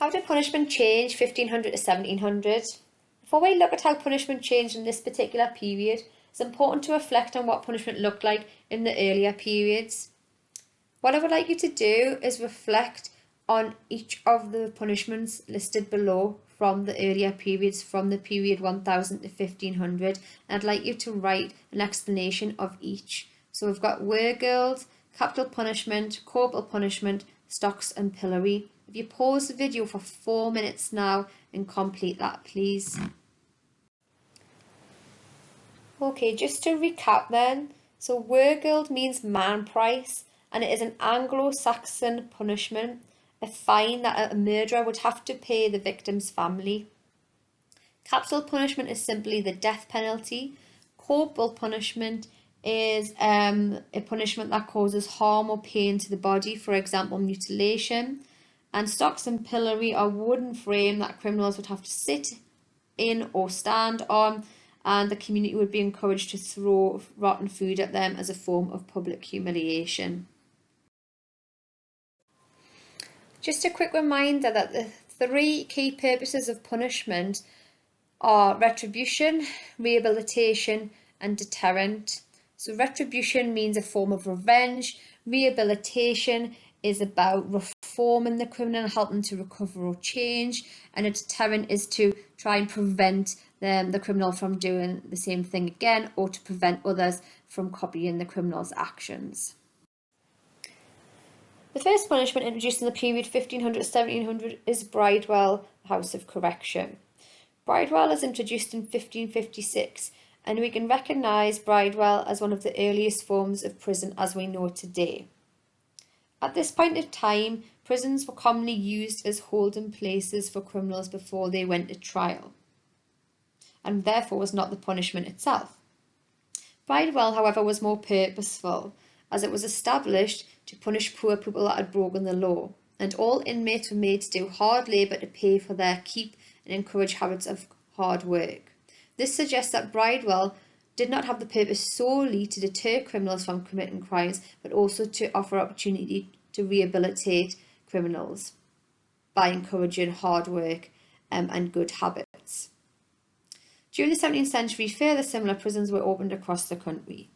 How did punishment change 1500 to 1700? Before we look at how punishment changed in this particular period, it's important to reflect on what punishment looked like in the earlier periods. What I would like you to do is reflect on each of the punishments listed below from the earlier periods, from the period 1000 to 1500, and I'd like you to write an explanation of each. So we've got wergild, capital punishment, corporal punishment, stocks and pillory. If you pause the video for 4 minutes now and complete that, please. Okay, just to recap then, so wergild means man price, and it is an Anglo-Saxon punishment, a fine that a murderer would have to pay the victim's family. Capital punishment is simply the death penalty. Corporal punishment is a punishment that causes harm or pain to the body, for example, mutilation. And stocks and pillory are a wooden frame that criminals would have to sit in or stand on, and the community would be encouraged to throw rotten food at them as a form of public humiliation. Just a quick reminder that the three key purposes of punishment are retribution, rehabilitation, and deterrent. So retribution means a form of revenge. Rehabilitation is about reforming the criminal and helping them to recover or change. And a deterrent is to try and prevent the criminal from doing the same thing again, or to prevent others from copying the criminal's actions. The first punishment introduced in the period 1500 to 1700 is Bridewell House of Correction. Bridewell was introduced in 1556, and we can recognise Bridewell as one of the earliest forms of prison as we know today. At this point of time, prisons were commonly used as holding places for criminals before they went to trial, and therefore was not the punishment itself. Bridewell, however, was more purposeful, as it was established to punish poor people that had broken the law, and all inmates were made to do hard labour to pay for their keep and encourage habits of hard work. This suggests that Bridewell did not have the purpose solely to deter criminals from committing crimes, but also to offer opportunity to rehabilitate criminals by encouraging hard work and good habits. During the 17th century, further similar prisons were opened across the country.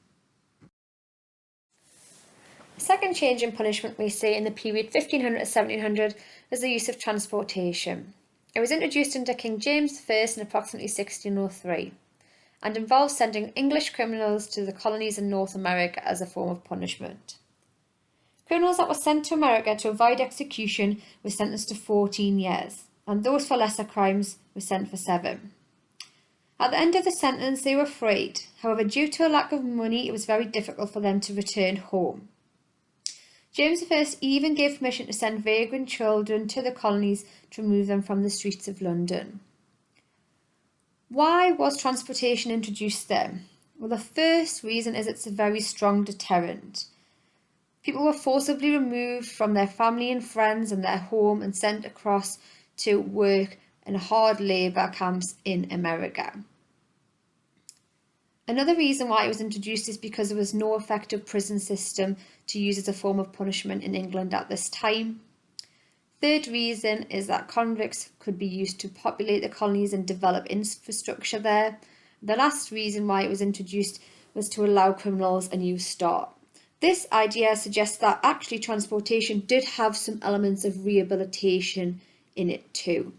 The second change in punishment we see in the period 1500 to 1700 is the use of transportation. It was introduced under King James I in approximately 1603 and involved sending English criminals to the colonies in North America as a form of punishment. Criminals that were sent to America to avoid execution were sentenced to 14 years, and those for lesser crimes were sent for 7. At the end of the sentence, they were freed. However, due to a lack of money, it was very difficult for them to return home. James I even gave permission to send vagrant children to the colonies to remove them from the streets of London. Why was transportation introduced then? Well, the first reason is it's a very strong deterrent. People were forcibly removed from their family and friends and their home and sent across to work in hard labour camps in America. Another reason why it was introduced is because there was no effective prison system to use as a form of punishment in England at this time. Third reason is that convicts could be used to populate the colonies and develop infrastructure there. The last reason why it was introduced was to allow criminals a new start. This idea suggests that actually transportation did have some elements of rehabilitation in it too.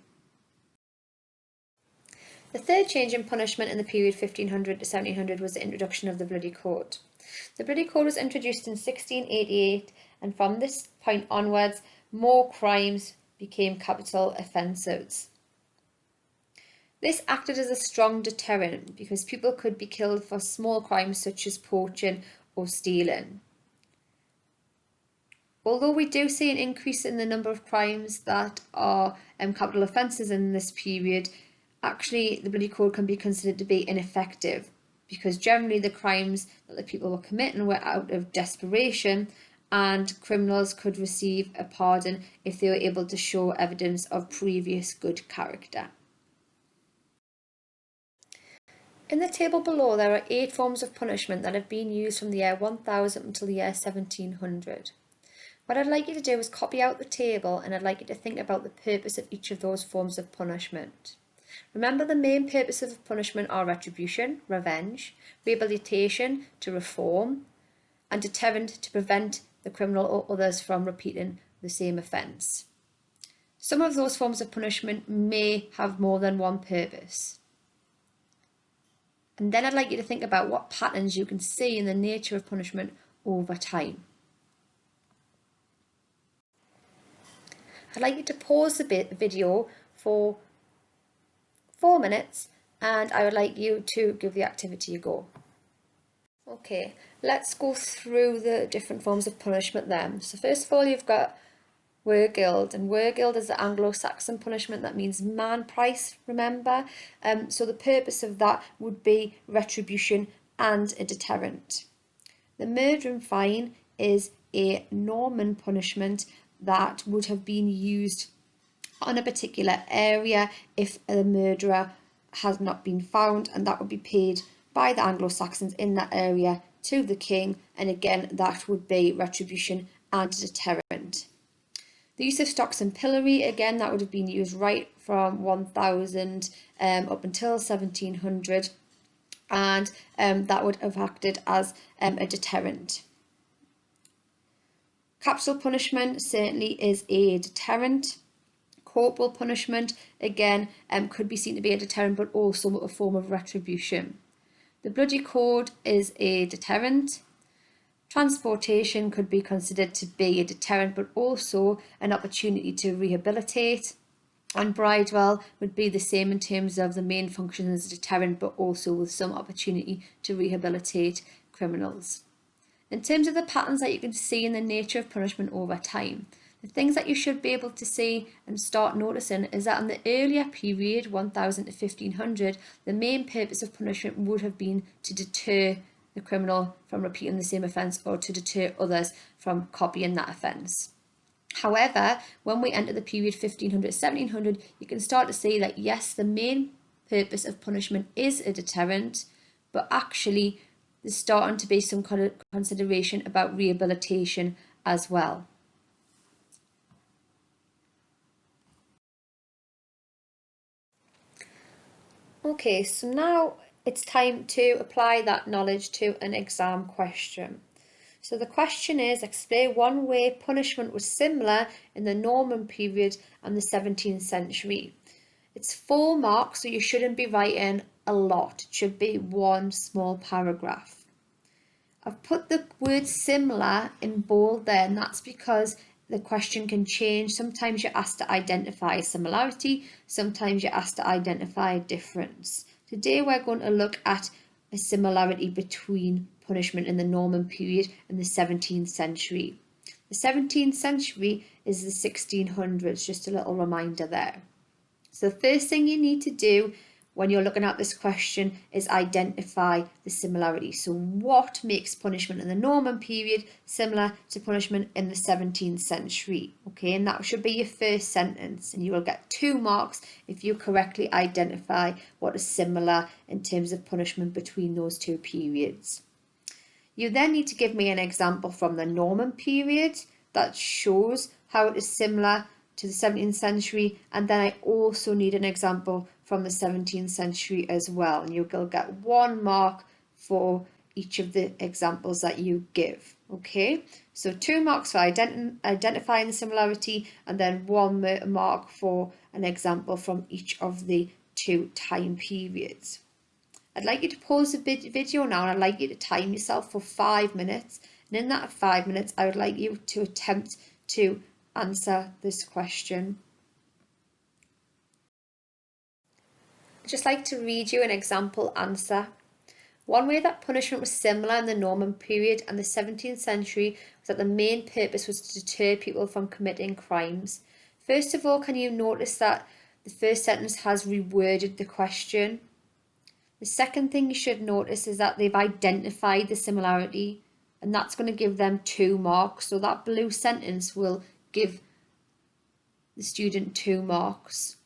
The third change in punishment in the period 1500 to 1700 was the introduction of the Bloody Code. The Bloody Code was introduced in 1688, and from this point onwards, more crimes became capital offences. This acted as a strong deterrent because people could be killed for small crimes such as poaching or stealing. Although we do see an increase in the number of crimes that are capital offences in this period, actually the Bloody Code can be considered to be ineffective because generally the crimes that the people were committing were out of desperation, and criminals could receive a pardon if they were able to show evidence of previous good character. In the table below, there are 8 forms of punishment that have been used from the year 1000 until the year 1700. What I'd like you to do is copy out the table, and I'd like you to think about the purpose of each of those forms of punishment. Remember, the main purposes of punishment are retribution, revenge, rehabilitation, to reform, and deterrent, to prevent the criminal or others from repeating the same offence. Some of those forms of punishment may have more than one purpose. And then I'd like you to think about what patterns you can see in the nature of punishment over time. I'd like you to pause the video for 4 minutes, and I would like you to give the activity a go. Okay, let's go through the different forms of punishment then. So first of all, you've got Wergild, and Wergild is the Anglo-Saxon punishment that means man price, remember? So the purpose of that would be retribution and a deterrent. The murder and fine is a Norman punishment that would have been used on a particular area if a murderer has not been found, and that would be paid by the Anglo-Saxons in that area to the king, and again that would be retribution and a deterrent. The use of stocks and pillory, again that would have been used right from 1000 up until 1700, and that would have acted as a deterrent. Capital punishment certainly is a deterrent. Corporal punishment, again, could be seen to be a deterrent, but also a form of retribution. The bloody cord is a deterrent. Transportation could be considered to be a deterrent, but also an opportunity to rehabilitate. And Bridewell would be the same in terms of the main function as a deterrent, but also with some opportunity to rehabilitate criminals. In terms of the patterns that you can see in the nature of punishment over time, the things that you should be able to see and start noticing is that in the earlier period, 1000 to 1500, the main purpose of punishment would have been to deter the criminal from repeating the same offence or to deter others from copying that offence. However, when we enter the period 1500 to 1700, you can start to see that yes, the main purpose of punishment is a deterrent, but actually there's starting to be some kind of consideration about rehabilitation as well. Okay, so now it's time to apply that knowledge to an exam question. So the question is, explain one way punishment was similar in the Norman period and the 17th century. It's 4 marks, so you shouldn't be writing a lot. It should be one small paragraph. I've put the word similar in bold there, and that's because the question can change. Sometimes you're asked to identify a similarity, sometimes you're asked to identify a difference. Today we're going to look at a similarity between punishment in the Norman period and the 17th century. The 17th century is the 1600s, just a little reminder there. So the first thing you need to do when you're looking at this question is identify the similarity. So what makes punishment in the Norman period similar to punishment in the 17th century? Okay, and that should be your first sentence, and you will get 2 marks if you correctly identify what is similar in terms of punishment between those 2 periods. You then need to give me an example from the Norman period that shows how it is similar to the 17th century, and then I also need an example from the 17th century as well, and you'll get 1 mark for each of the examples that you give. Okay, so 2 marks for identifying the similarity, and then 1 mark for an example from each of the 2 time periods. I'd like you to pause the video now, and I'd like you to time yourself for 5 minutes, and in that 5 minutes I would like you to attempt to answer this question. I'd just like to read you an example answer. One way that punishment was similar in the Norman period and the 17th century was that the main purpose was to deter people from committing crimes. First of all, can you notice that the first sentence has reworded the question? The second thing you should notice is that they've identified the similarity, and that's going to give them 2 marks. So that blue sentence will give the student 2 marks.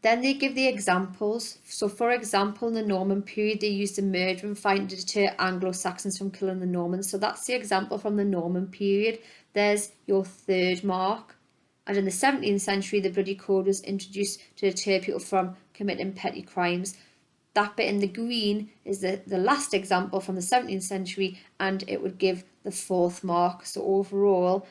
Then they give the examples. So for example, in the Norman period, they used a murder and fight to deter Anglo-Saxons from killing the Normans. So that's the example from the Norman period. There's your third mark. And in the 17th century, the bloody code was introduced to deter people from committing petty crimes. That bit in the green is the last example from the 17th century, and it would give the fourth mark. So overall,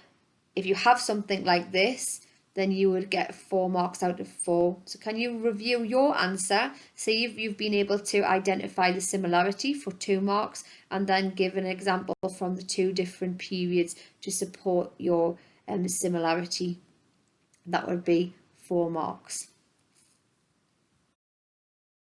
if you have something like this, then you would get 4 marks out of 4. So can you review your answer, see if you've been able to identify the similarity for 2 marks, and then give an example from the 2 different periods to support your similarity. That would be 4 marks.